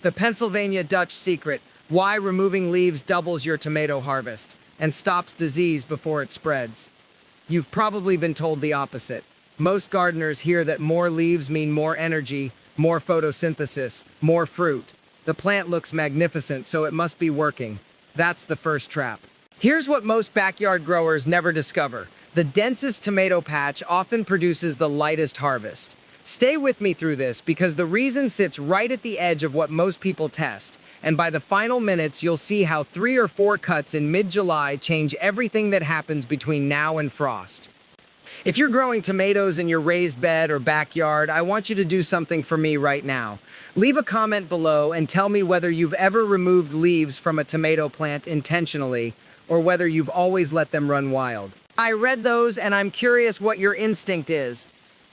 The Pennsylvania Dutch secret: why removing leaves doubles your tomato harvest and stops disease before it spreads. You've probably been told the opposite. Most gardeners hear that more leaves mean more energy, more photosynthesis, more fruit. The plant looks magnificent, so it must be working. That's the first trap. Here's what most backyard growers never discover. The densest tomato patch often produces the lightest harvest. Stay with me through this because the reason sits right at the edge of what most people test. And by the final minutes, you'll see how 3 or 4 cuts in mid-July change everything that happens between now and frost. If you're growing tomatoes in your raised bed or backyard, I want you to do something for me right now. Leave a comment below and tell me whether you've ever removed leaves from a tomato plant intentionally or whether you've always let them run wild. I read those and I'm curious what your instinct is.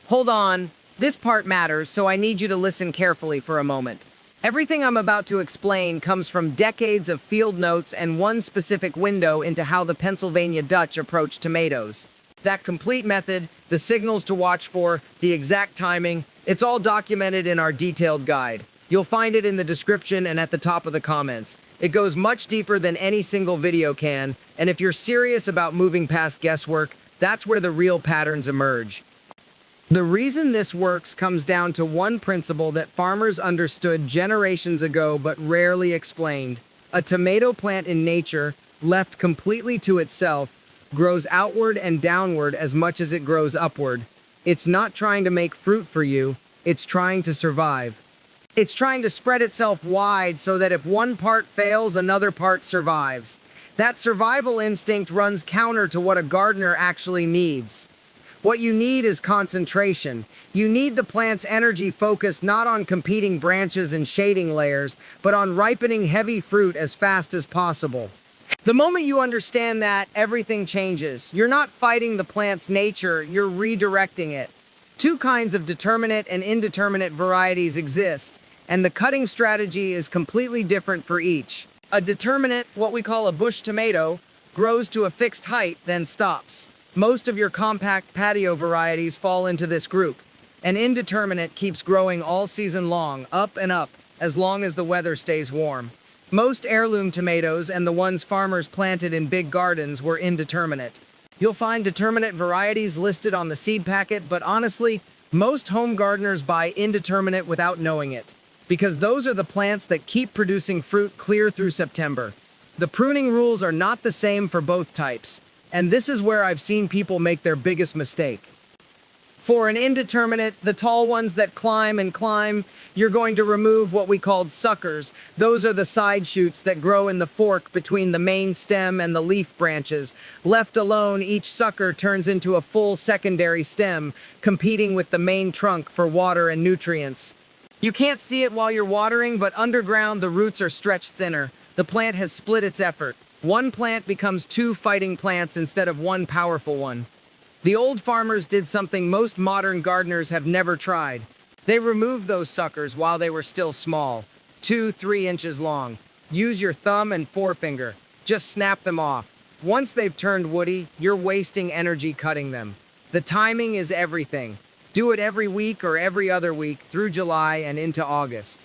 Hold on, this part matters, so I need you to listen carefully for a moment. Everything I'm about to explain comes from decades of field notes and one specific window into how the Pennsylvania Dutch approach tomatoes. That complete method, the signals to watch for, the exact timing, it's all documented in our detailed guide. You'll find it in the description and at the top of the comments. It goes much deeper than any single video can, and if you're serious about moving past guesswork, that's where the real patterns emerge. The reason this works comes down to one principle that farmers understood generations ago but rarely explained. A tomato plant in nature, left completely to itself, grows outward and downward as much as it grows upward. It's not trying to make fruit for you, it's trying to survive. It's trying to spread itself wide so that if one part fails, another part survives. That survival instinct runs counter to what a gardener actually needs. What you need is concentration. You need the plant's energy focused not on competing branches and shading layers, but on ripening heavy fruit as fast as possible. The moment you understand that, everything changes. You're not fighting the plant's nature, you're redirecting it. 2 kinds of determinate and indeterminate varieties exist, and the cutting strategy is completely different for each. A determinate, what we call a bush tomato, grows to a fixed height, then stops. Most of your compact patio varieties fall into this group. An indeterminate keeps growing all season long, up and up, as long as the weather stays warm. Most heirloom tomatoes and the ones farmers planted in big gardens were indeterminate. You'll find determinate varieties listed on the seed packet, but honestly, most home gardeners buy indeterminate without knowing it, because those are the plants that keep producing fruit clear through September. The pruning rules are not the same for both types. And this is where I've seen people make their biggest mistake. For an indeterminate, the tall ones that climb and climb, you're going to remove what we called suckers. Those are the side shoots that grow in the fork between the main stem and the leaf branches. Left alone, each sucker turns into a full secondary stem, competing with the main trunk for water and nutrients. You can't see it while you're watering, but underground the roots are stretched thinner. The plant has split its effort. One plant becomes 2 fighting plants instead of one powerful one. The old farmers did something most modern gardeners have never tried. They removed those suckers while they were still small, 2-3 inches long. Use your thumb and forefinger. Just snap them off. Once they've turned woody, you're wasting energy cutting them. The timing is everything. Do it every week or every other week through July and into August.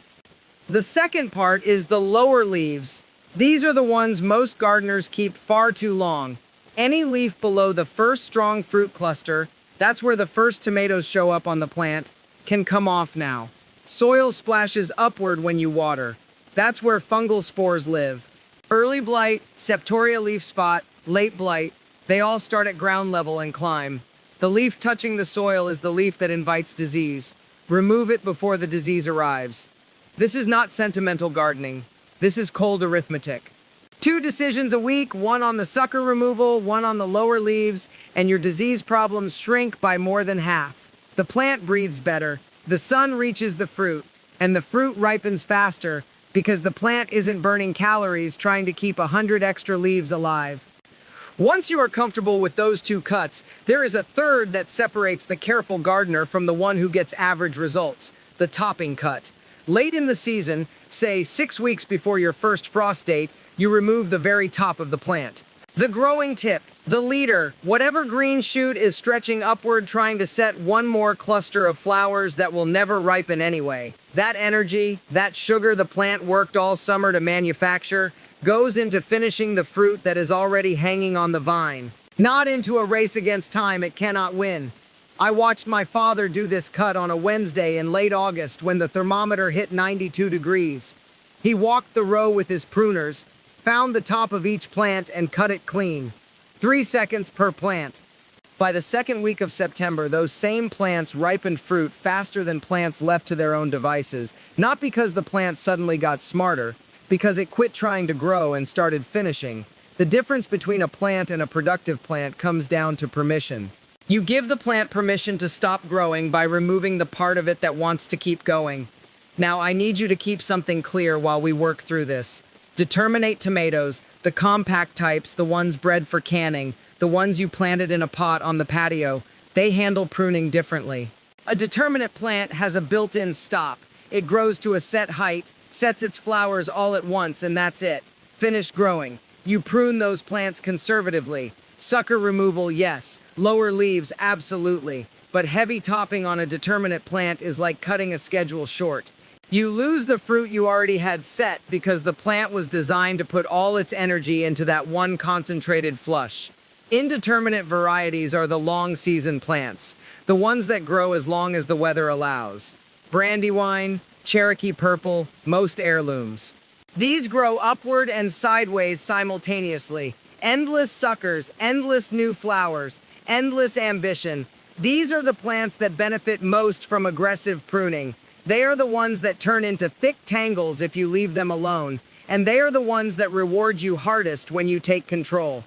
The second part is the lower leaves. These are the ones most gardeners keep far too long. Any leaf below the first strong fruit cluster, that's where the first tomatoes show up on the plant, can come off now. Soil splashes upward when you water. That's where fungal spores live. Early blight, septoria leaf spot, late blight, they all start at ground level and climb. The leaf touching the soil is the leaf that invites disease. Remove it before the disease arrives. This is not sentimental gardening. This is cold arithmetic. 2 decisions a week, one on the sucker removal, one on the lower leaves, and your disease problems shrink by more than half. The plant breathes better, the sun reaches the fruit, and the fruit ripens faster because the plant isn't burning calories trying to keep 100 extra leaves alive. Once you are comfortable with those 2 cuts, there is a third that separates the careful gardener from the one who gets average results, the topping cut. Late in the season, say 6 weeks before your first frost date, you remove the very top of the plant. The growing tip, the leader, whatever green shoot is stretching upward trying to set one more cluster of flowers that will never ripen anyway. That energy, that sugar the plant worked all summer to manufacture, goes into finishing the fruit that is already hanging on the vine. Not into a race against time it cannot win. I watched my father do this cut on a Wednesday in late August when the thermometer hit 92 degrees. He walked the row with his pruners, found the top of each plant and cut it clean. 3 seconds per plant. By the second week of September, those same plants ripened fruit faster than plants left to their own devices, not because the plant suddenly got smarter, because it quit trying to grow and started finishing. The difference between a plant and a productive plant comes down to permission. You give the plant permission to stop growing by removing the part of it that wants to keep going. Now, I need you to keep something clear while we work through this. Determinate tomatoes, the compact types, the ones bred for canning, the ones you planted in a pot on the patio, they handle pruning differently. A determinate plant has a built-in stop. It grows to a set height, sets its flowers all at once, and that's it. Finished growing. You prune those plants conservatively. Sucker removal, yes. Lower leaves, absolutely. But heavy topping on a determinate plant is like cutting a schedule short. You lose the fruit you already had set because the plant was designed to put all its energy into that one concentrated flush. Indeterminate varieties are the long-season plants, the ones that grow as long as the weather allows. Brandywine, Cherokee Purple, most heirlooms. These grow upward and sideways simultaneously. Endless suckers, endless new flowers, endless ambition. These are the plants that benefit most from aggressive pruning. They are the ones that turn into thick tangles if you leave them alone, and they are the ones that reward you hardest when you take control.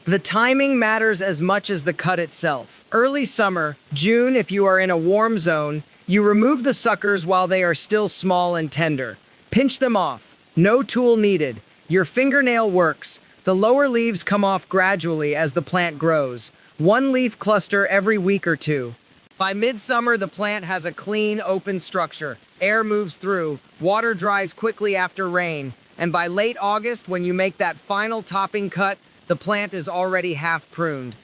The timing matters as much as the cut itself. Early summer, June if you are in a warm zone, you remove the suckers while they are still small and tender. Pinch them off. No tool needed. Your fingernail works. The lower leaves come off gradually as the plant grows. One leaf cluster every week or two. By midsummer, the plant has a clean, open structure. Air moves through, water dries quickly after rain, and by late August, when you make that final topping cut, the plant is already half pruned.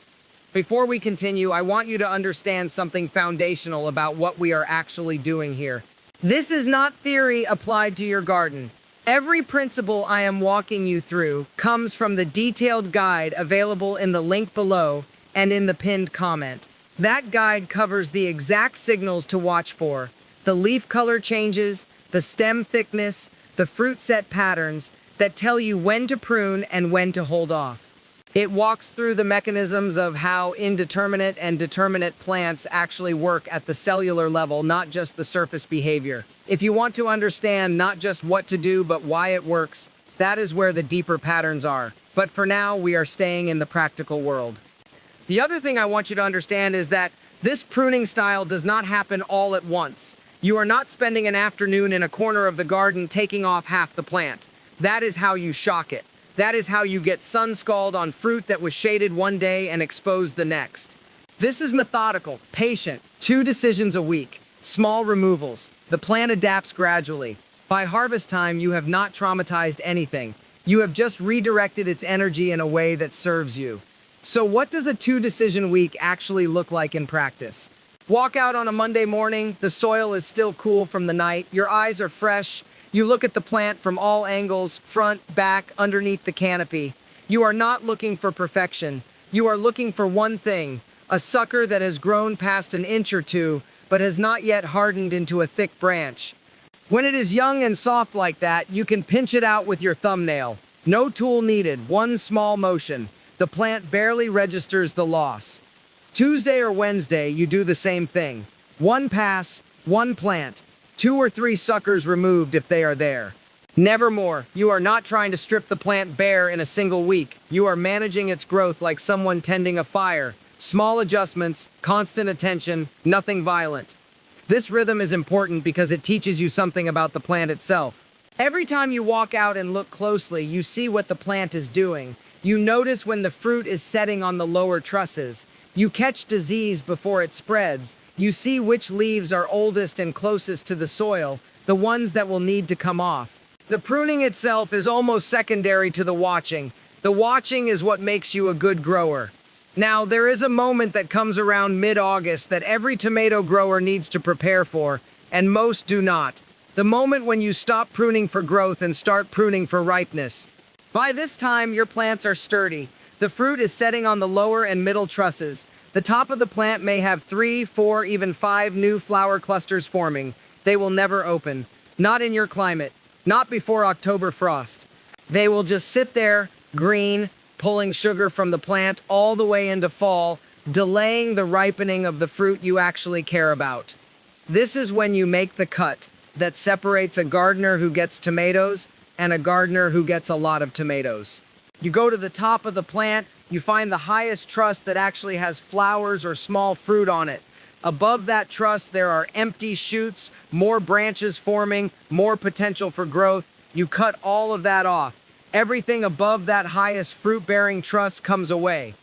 Before we continue, I want you to understand something foundational about what we are actually doing here. This is not theory applied to your garden. Every principle I am walking you through comes from the detailed guide available in the link below and in the pinned comment. That guide covers the exact signals to watch for, the leaf color changes, the stem thickness, the fruit set patterns that tell you when to prune and when to hold off. It walks through the mechanisms of how indeterminate and determinate plants actually work at the cellular level, not just the surface behavior. If you want to understand not just what to do, but why it works, that is where the deeper patterns are. But for now, we are staying in the practical world. The other thing I want you to understand is that this pruning style does not happen all at once. You are not spending an afternoon in a corner of the garden taking off half the plant. That is how you shock it. That is how you get sun scald on fruit that was shaded one day and exposed the next. This is methodical, patient, 2 decisions a week, small removals. The plant adapts gradually. By harvest time, you have not traumatized anything. You have just redirected its energy in a way that serves you. So what does a 2-decision week actually look like in practice? Walk out on a Monday morning, the soil is still cool from the night, your eyes are fresh, you look at the plant from all angles, front, back, underneath the canopy. You are not looking for perfection. You are looking for one thing, a sucker that has grown past an inch or two, but has not yet hardened into a thick branch. When it is young and soft like that, you can pinch it out with your thumbnail. No tool needed, one small motion. The plant barely registers the loss. Tuesday or Wednesday, you do the same thing. 1 pass, 1 plant, 2 or 3 suckers removed if they are there. Never more. You are not trying to strip the plant bare in a single week. You are managing its growth like someone tending a fire. Small adjustments, constant attention, nothing violent. This rhythm is important because it teaches you something about the plant itself. Every time you walk out and look closely, you see what the plant is doing. You notice when the fruit is setting on the lower trusses. You catch disease before it spreads. You see which leaves are oldest and closest to the soil, the ones that will need to come off. The pruning itself is almost secondary to the watching. The watching is what makes you a good grower. Now, there is a moment that comes around mid-August that every tomato grower needs to prepare for, and most do not. The moment when you stop pruning for growth and start pruning for ripeness. By this time, your plants are sturdy. The fruit is setting on the lower and middle trusses. The top of the plant may have 3, 4, even 5 new flower clusters forming. They will never open. Not in your climate. Not before October frost. They will just sit there, green, pulling sugar from the plant all the way into fall, delaying the ripening of the fruit you actually care about. This is when you make the cut that separates a gardener who gets tomatoes and a gardener who gets a lot of tomatoes. You go to the top of the plant, you find the highest truss that actually has flowers or small fruit on it. Above that truss, there are empty shoots, more branches forming, more potential for growth. You cut all of that off. Everything above that highest fruit-bearing truss comes away.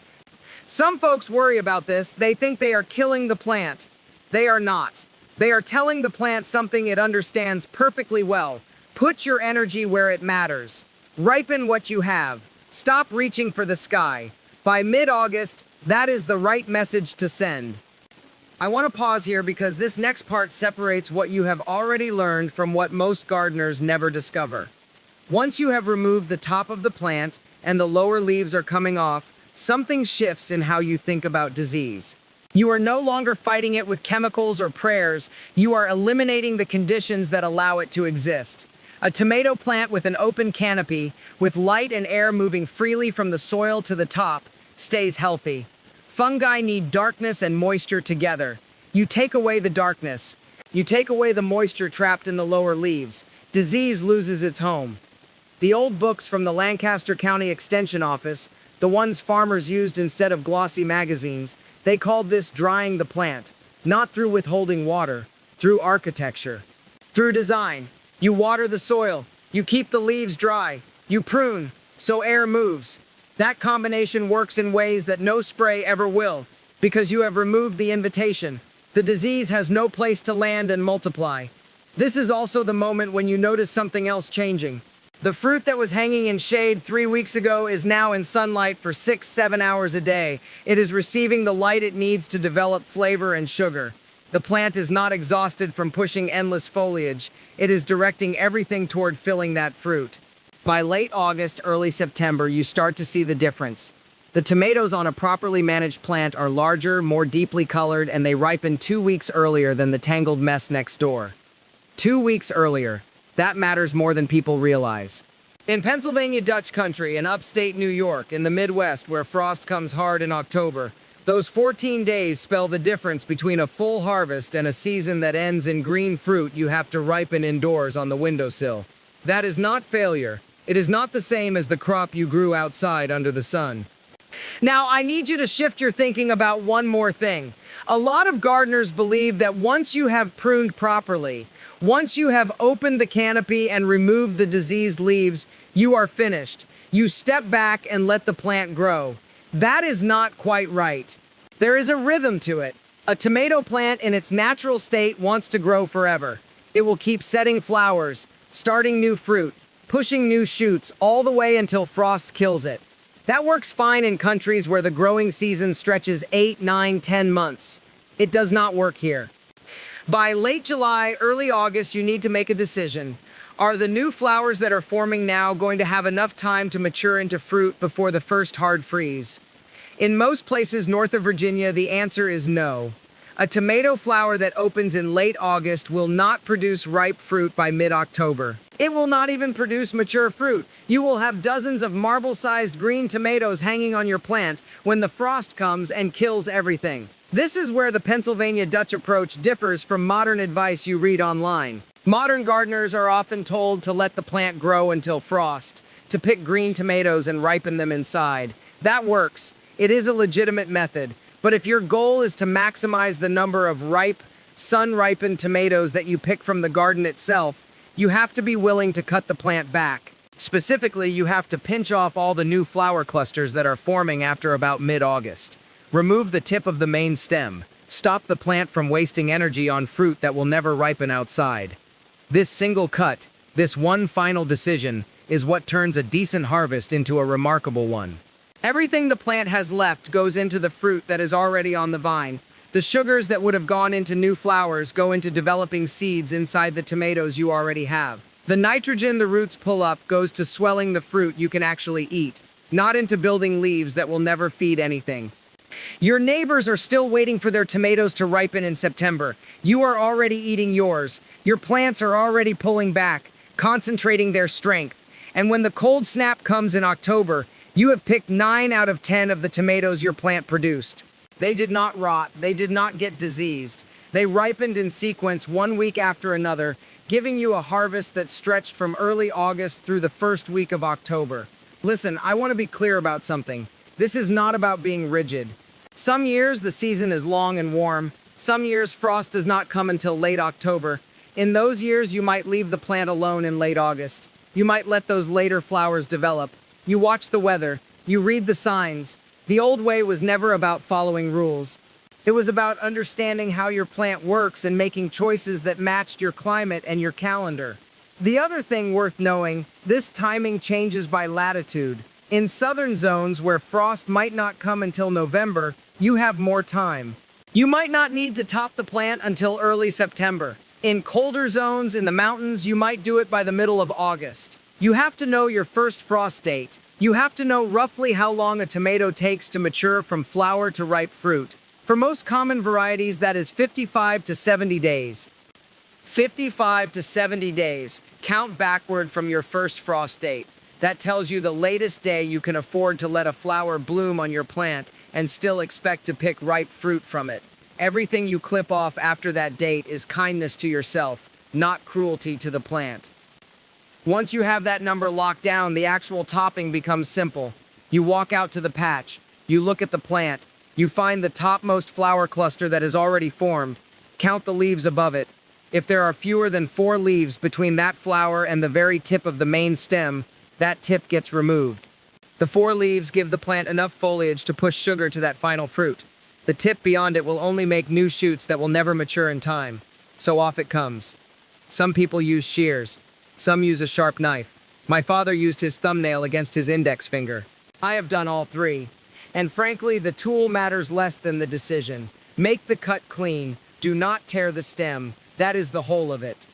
Some folks worry about this. They think they are killing the plant. They are not. They are telling the plant something it understands perfectly well. Put your energy where it matters. Ripen what you have. Stop reaching for the sky. By mid-August, that is the right message to send. I want to pause here because this next part separates what you have already learned from what most gardeners never discover. Once you have removed the top of the plant and the lower leaves are coming off, something shifts in how you think about disease. You are no longer fighting it with chemicals or prayers. You are eliminating the conditions that allow it to exist. A tomato plant with an open canopy, with light and air moving freely from the soil to the top, stays healthy. Fungi need darkness and moisture together. You take away the darkness. You take away the moisture trapped in the lower leaves. Disease loses its home. The old books from the Lancaster County Extension Office, the ones farmers used instead of glossy magazines, they called this drying the plant, not through withholding water, through architecture, through design. You water the soil, you keep the leaves dry, you prune, so air moves. That combination works in ways that no spray ever will, because you have removed the invitation. The disease has no place to land and multiply. This is also the moment when you notice something else changing. The fruit that was hanging in shade 3 weeks ago is now in sunlight for 6-7 hours a day. It is receiving the light it needs to develop flavor and sugar. The plant is not exhausted from pushing endless foliage. It is directing everything toward filling that fruit. By late August, early September, you start to see the difference. The tomatoes on a properly managed plant are larger, more deeply colored, and they ripen 2 weeks earlier than the tangled mess next door. 2 weeks earlier. That matters more than people realize. In Pennsylvania Dutch country and upstate New York, in the Midwest where frost comes hard in October, those 14 days spell the difference between a full harvest and a season that ends in green fruit you have to ripen indoors on the windowsill. That is not failure. It is not the same as the crop you grew outside under the sun. Now, I need you to shift your thinking about one more thing. A lot of gardeners believe that once you have pruned properly, once you have opened the canopy and removed the diseased leaves, you are finished. You step back and let the plant grow. That is not quite right. There is a rhythm to it. A tomato plant in its natural state wants to grow forever. It will keep setting flowers, starting new fruit, pushing new shoots all the way until frost kills it. That works fine in countries where the growing season stretches 8, 9, 10 months. It does not work here. By late July, early August, you need to make a decision. Are the new flowers that are forming now going to have enough time to mature into fruit before the first hard freeze? In most places north of Virginia, the answer is no. A tomato flower that opens in late August will not produce ripe fruit by mid-October. It will not even produce mature fruit. You will have dozens of marble-sized green tomatoes hanging on your plant when the frost comes and kills everything. This is where the Pennsylvania Dutch approach differs from modern advice you read online. Modern gardeners are often told to let the plant grow until frost, to pick green tomatoes and ripen them inside. That works. It is a legitimate method. But if your goal is to maximize the number of ripe, sun-ripened tomatoes that you pick from the garden itself, you have to be willing to cut the plant back. Specifically, you have to pinch off all the new flower clusters that are forming after about mid-August. Remove the tip of the main stem. Stop the plant from wasting energy on fruit that will never ripen outside. This single cut, this one final decision, is what turns a decent harvest into a remarkable one. Everything the plant has left goes into the fruit that is already on the vine. The sugars that would have gone into new flowers go into developing seeds inside the tomatoes you already have. The nitrogen the roots pull up goes to swelling the fruit you can actually eat, not into building leaves that will never feed anything. Your neighbors are still waiting for their tomatoes to ripen in September. You are already eating yours. Your plants are already pulling back, concentrating their strength. And when the cold snap comes in October, you have picked 9 out of 10 of the tomatoes your plant produced. They did not rot. They did not get diseased. They ripened in sequence one week after another, giving you a harvest that stretched from early August through the first week of October. Listen, I want to be clear about something. This is not about being rigid. Some years the season is long and warm. Some years frost does not come until late October. In those years you might leave the plant alone in late August. You might let those later flowers develop. You watch the weather. You read the signs. The old way was never about following rules. It was about understanding how your plant works and making choices that matched your climate and your calendar. The other thing worth knowing, this timing changes by latitude. In southern zones where frost might not come until November, you have more time. You might not need to top the plant until early September. In colder zones in the mountains, you might do it by the middle of August. You have to know your first frost date. You have to know roughly how long a tomato takes to mature from flower to ripe fruit. For most common varieties, that is 55 to 70 days. 55 to 70 days. Count backward from your first frost date. That tells you the latest day you can afford to let a flower bloom on your plant and still expect to pick ripe fruit from it. Everything you clip off after that date is kindness to yourself, not cruelty to the plant. Once you have that number locked down, the actual topping becomes simple. You walk out to the patch, you look at the plant, you find the topmost flower cluster that is already formed, count the leaves above it. If there are fewer than 4 leaves between that flower and the very tip of the main stem, that tip gets removed. The 4 leaves give the plant enough foliage to push sugar to that final fruit. The tip beyond it will only make new shoots that will never mature in time. So off it comes. Some people use shears. Some use a sharp knife. My father used his thumbnail against his index finger. I have done all 3. And frankly, the tool matters less than the decision. Make the cut clean. Do not tear the stem. That is the whole of it.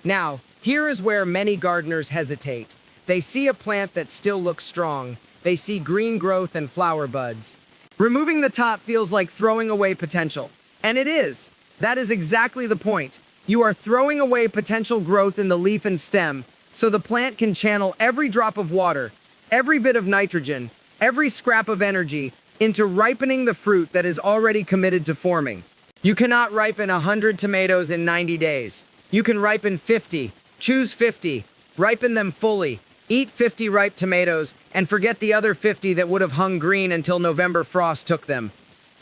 Now, here is where many gardeners hesitate. They see a plant that still looks strong. They see green growth and flower buds. Removing the top feels like throwing away potential. And it is. That is exactly the point. You are throwing away potential growth in the leaf and stem, so the plant can channel every drop of water, every bit of nitrogen, every scrap of energy into ripening the fruit that is already committed to forming. You cannot ripen 100 tomatoes in 90 days. You can ripen 50. Choose 50. Ripen them fully. Eat 50 ripe tomatoes, and forget the other 50 that would have hung green until November frost took them.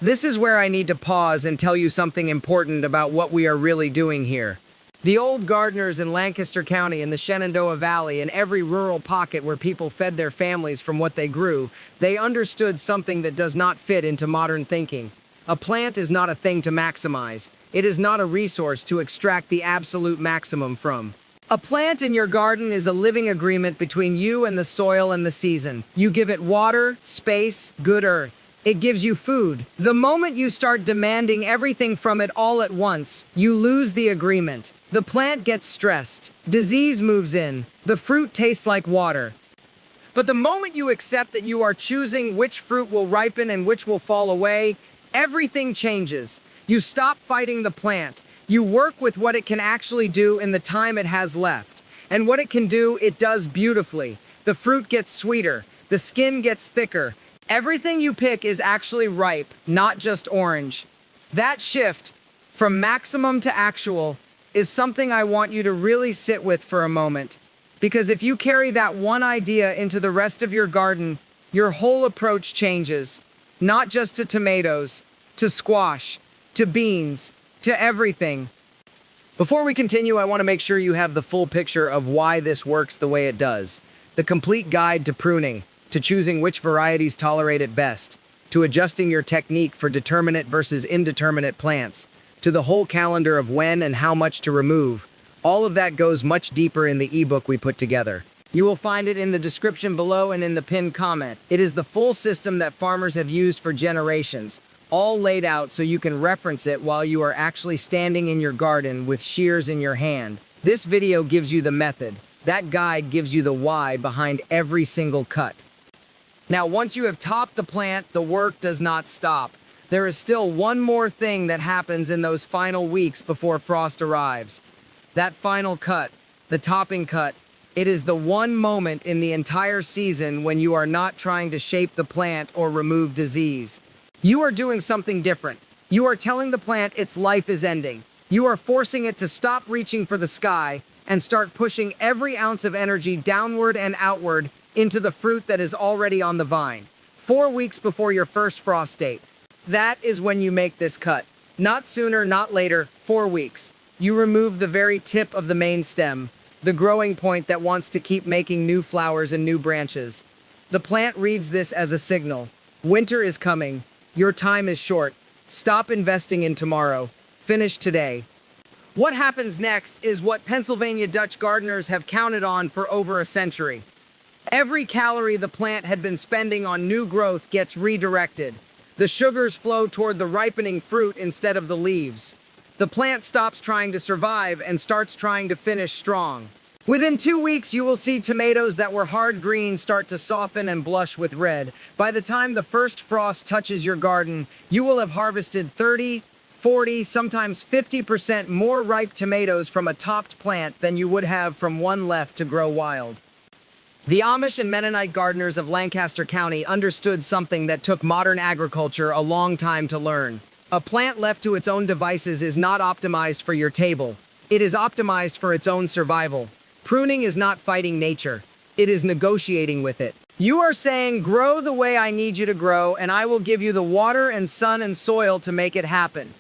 This is where I need to pause and tell you something important about what we are really doing here. The old gardeners in Lancaster County and the Shenandoah Valley and every rural pocket where people fed their families from what they grew, they understood something that does not fit into modern thinking. A plant is not a thing to maximize. It is not a resource to extract the absolute maximum from. A plant in your garden is a living agreement between you and the soil and the season. You give it water, space, good earth. It gives you food. The moment you start demanding everything from it all at once, you lose the agreement. The plant gets stressed. Disease moves in. The fruit tastes like water. But the moment you accept that you are choosing which fruit will ripen and which will fall away, everything changes. You stop fighting the plant. You work with what it can actually do in the time it has left. And what it can do, it does beautifully. The fruit gets sweeter. The skin gets thicker. Everything you pick is actually ripe, not just orange. That shift from maximum to actual is something I want you to really sit with for a moment. Because if you carry that one idea into the rest of your garden, your whole approach changes. Not just to tomatoes, to squash, to beans, to everything. Before we continue, I want to make sure you have the full picture of why this works the way it does. The complete guide to pruning, to choosing which varieties tolerate it best, to adjusting your technique for determinate versus indeterminate plants, to the whole calendar of when and how much to remove. All of that goes much deeper in the ebook we put together. You will find it in the description below and in the pinned comment. It is the full system that farmers have used for generations, all laid out so you can reference it while you are actually standing in your garden with shears in your hand. This video gives you the method. That guide gives you the why behind every single cut. Now, once you have topped the plant, the work does not stop. There is still one more thing that happens in those final weeks before frost arrives. That final cut, the topping cut, it is the one moment in the entire season when you are not trying to shape the plant or remove disease. You are doing something different. You are telling the plant its life is ending. You are forcing it to stop reaching for the sky and start pushing every ounce of energy downward and outward into the fruit that is already on the vine. 4 weeks before your first frost date. That is when you make this cut. Not sooner, not later, 4 weeks. You remove the very tip of the main stem, the growing point that wants to keep making new flowers and new branches. The plant reads this as a signal. Winter is coming. Your time is short. Stop investing in tomorrow. Finish today. What happens next is what Pennsylvania Dutch gardeners have counted on for over a century. Every calorie the plant had been spending on new growth gets redirected. The sugars flow toward the ripening fruit instead of the leaves. The plant stops trying to survive and starts trying to finish strong. Within 2 weeks, you will see tomatoes that were hard green start to soften and blush with red. By the time the first frost touches your garden, you will have harvested 30, 40, sometimes 50% more ripe tomatoes from a topped plant than you would have from one left to grow wild. The Amish and Mennonite gardeners of Lancaster County understood something that took modern agriculture a long time to learn. A plant left to its own devices is not optimized for your table. It is optimized for its own survival. Pruning is not fighting nature. It is negotiating with it. You are saying, grow the way I need you to grow, and I will give you the water and sun and soil to make it happen.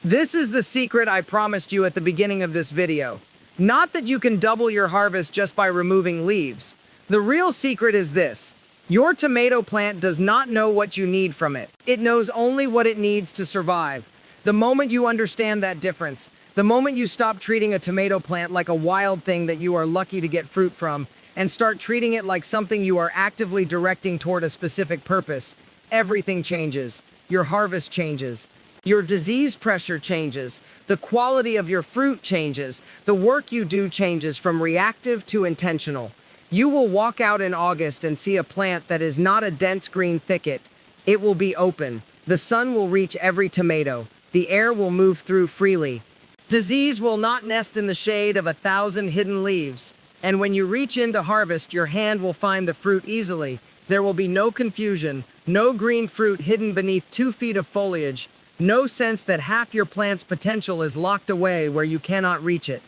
This is the secret I promised you at the beginning of this video. Not that you can double your harvest just by removing leaves. The real secret is this. Your tomato plant does not know what you need from it. It knows only what it needs to survive. The moment you understand that difference, the moment you stop treating a tomato plant like a wild thing that you are lucky to get fruit from, and start treating it like something you are actively directing toward a specific purpose, everything changes. Your harvest changes. Your disease pressure changes. The quality of your fruit changes. The work you do changes from reactive to intentional. You will walk out in August and see a plant that is not a dense green thicket. It will be open. The sun will reach every tomato. The air will move through freely. Disease will not nest in the shade of 1,000 hidden leaves. And when you reach in to harvest, your hand will find the fruit easily. There will be no confusion, no green fruit hidden beneath 2 feet of foliage, no sense that half your plant's potential is locked away where you cannot reach it.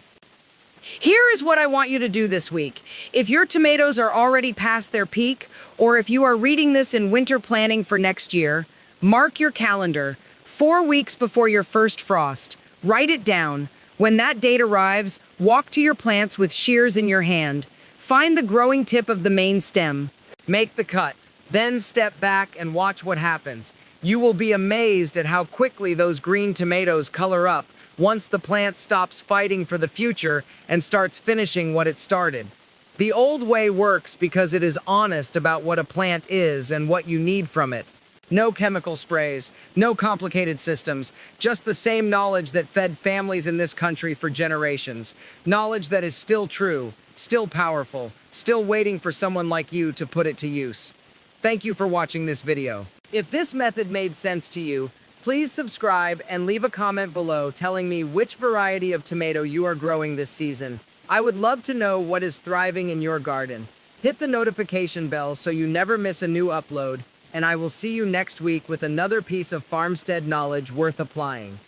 Here is what I want you to do this week. If your tomatoes are already past their peak, or if you are reading this in winter planning for next year, mark your calendar. 4 weeks before your first frost, write it down. When that date arrives, walk to your plants with shears in your hand. Find the growing tip of the main stem. Make the cut. Then step back and watch what happens. You will be amazed at how quickly those green tomatoes color up once the plant stops fighting for the future and starts finishing what it started. The old way works because it is honest about what a plant is and what you need from it. No chemical sprays, no complicated systems, just the same knowledge that fed families in this country for generations. Knowledge that is still true, still powerful, still waiting for someone like you to put it to use. Thank you for watching this video. If this method made sense to you, please subscribe and leave a comment below telling me which variety of tomato you are growing this season. I would love to know what is thriving in your garden. Hit the notification bell so you never miss a new upload, and I will see you next week with another piece of farmstead knowledge worth applying.